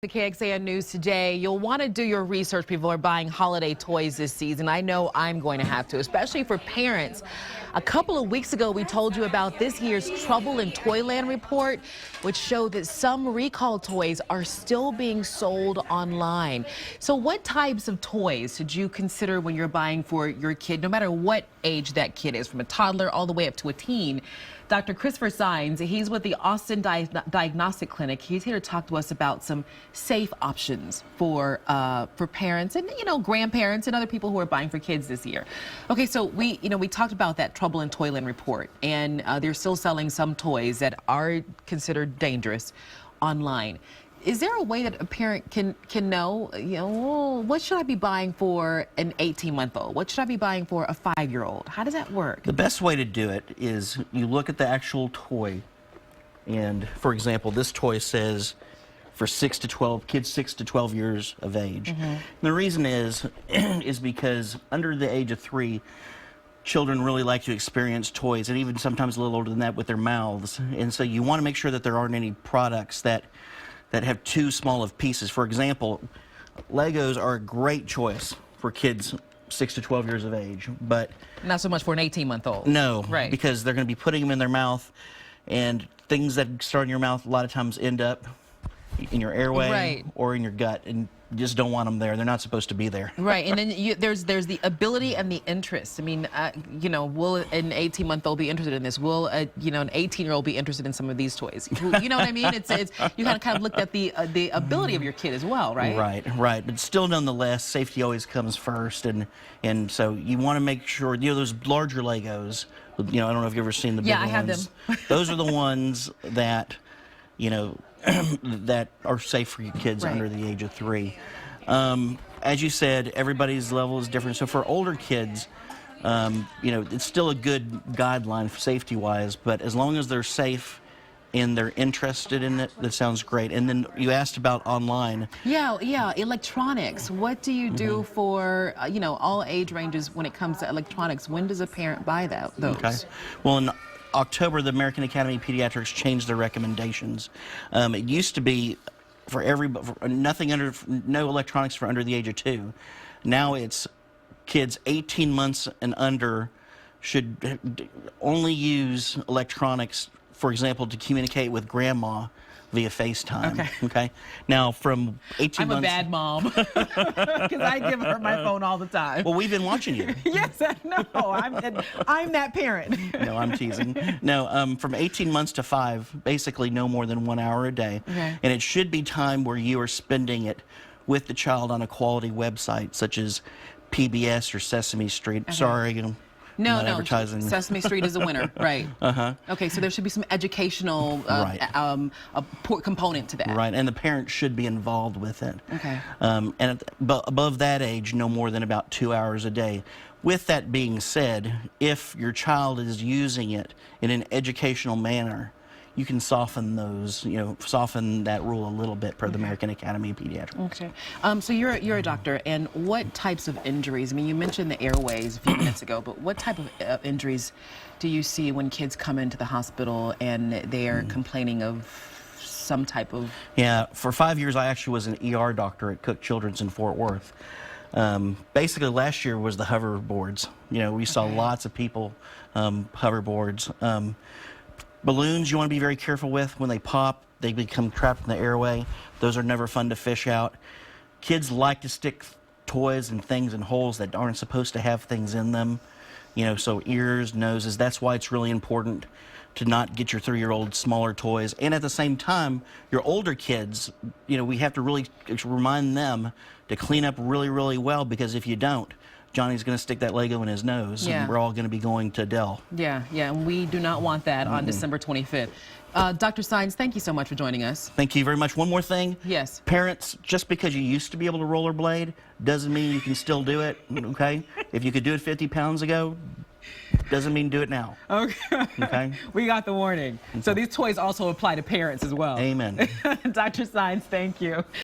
The KXAN News today, you'll want to do your research. People are buying holiday toys this season. I know I'm going to have to, especially for parents. A couple of weeks ago, we told you about this year's Trouble in Toyland report, which showed that some recalled toys are still being sold online. So what types of toys should you consider when you're buying for your kid, no matter what age that kid is, from a toddler all the way up to a teen? Dr. Christopher Sines, he's with the Austin Diagnostic Clinic. He's here to talk to us about some safe options for parents and, grandparents and other people who are buying for kids this year. Okay, so we talked about that Trouble in Toyland report, and they're still selling some toys that are considered dangerous online. Is there a way that a parent can know, what should I be buying for an 18-month-old? What should I be buying for a 5-year-old? How does that work? The best way to do it is you look at the actual toy, and for example, this toy says for kids 6 to 12 years of age. And the reason is because under the age of 3, children really like to experience toys, and even sometimes a little older than that, with their mouths. And so you want to make sure that there aren't any products that have too small of pieces. For example, Legos are a great choice for kids 6 to 12 years of age, but not so much for an 18-month-old. No, right? Because they're going to be putting them in their mouth, and things that start in your mouth a lot of times end up in your airway, right, or in your gut, and you just don't want them there. They're not supposed to be there. Right, and then there's the ability and the interest. I mean, will an 18-month-old be interested in this? Will an 18-year-old be interested in some of these toys? You know what I mean? It's you kind of looked at the ability of your kid as well, right? Right. But still, nonetheless, safety always comes first, and so you want to make sure those larger Legos. I don't know if you've ever seen the big ones. Yeah, I have them. Those are the ones that that are safe for your kids under the age of 3. As you said, everybody's level is different. So for older kids, it's still a good guideline for safety-wise, but as long as they're safe and they're interested in it, that sounds great. And then you asked about online. Yeah, electronics. What do you do for, all age ranges when it comes to electronics? When does a parent buy those? Okay. Well, in October, the American Academy of Pediatrics changed their recommendations. It used to be for no electronics for under the age of 2. Now it's kids 18 months and under should only use electronics, for example, to communicate with grandma via FaceTime. Okay. Now, from 18 months... I'm a bad mom, because I give her my phone all the time. Well, we've been watching you. Yes, I know. I'm that parent. No, I'm teasing. No, from 18 months to 5, basically no more than 1 hour a day. Okay. And it should be time where you are spending it with the child on a quality website, such as PBS or Sesame Street. Okay. Sorry, No, advertising. Sesame Street is a winner, right? Okay, so there should be some educational component to that. Right, and the parent should be involved with it. Okay. And above that age, no more than about 2 hours a day. With that being said, if your child is using it in an educational manner, you can soften that rule a little bit per the American Academy of Pediatrics. Okay. So you're a doctor, and what types of injuries? I mean, you mentioned the airways a few minutes ago, but what type of injuries do you see when kids come into the hospital and they are complaining of some type of... Yeah, for 5 years I actually was an ER doctor at Cook Children's in Fort Worth. Basically last year was the hoverboards. We saw lots of people hoverboards. Balloons you want to be very careful with. When they pop, they become trapped in the airway. Those are never fun to fish out. Kids like to stick toys and things in holes that aren't supposed to have things in them. So ears, noses, that's why it's really important to not get your 3-year-old smaller toys. And at the same time, your older kids, we have to really remind them to clean up really, really well, because if you don't, Johnny's going to stick that Lego in his nose, and we're all going to be going to Dell. Yeah, and we do not want that on December 25th. Dr. Sines, thank you so much for joining us. Thank you very much. One more thing. Yes. Parents, just because you used to be able to rollerblade doesn't mean you can still do it, okay? If you could do it 50 pounds ago, doesn't mean do it now. Okay? We got the warning. So these toys also apply to parents as well. Amen. Dr. Sines, thank you.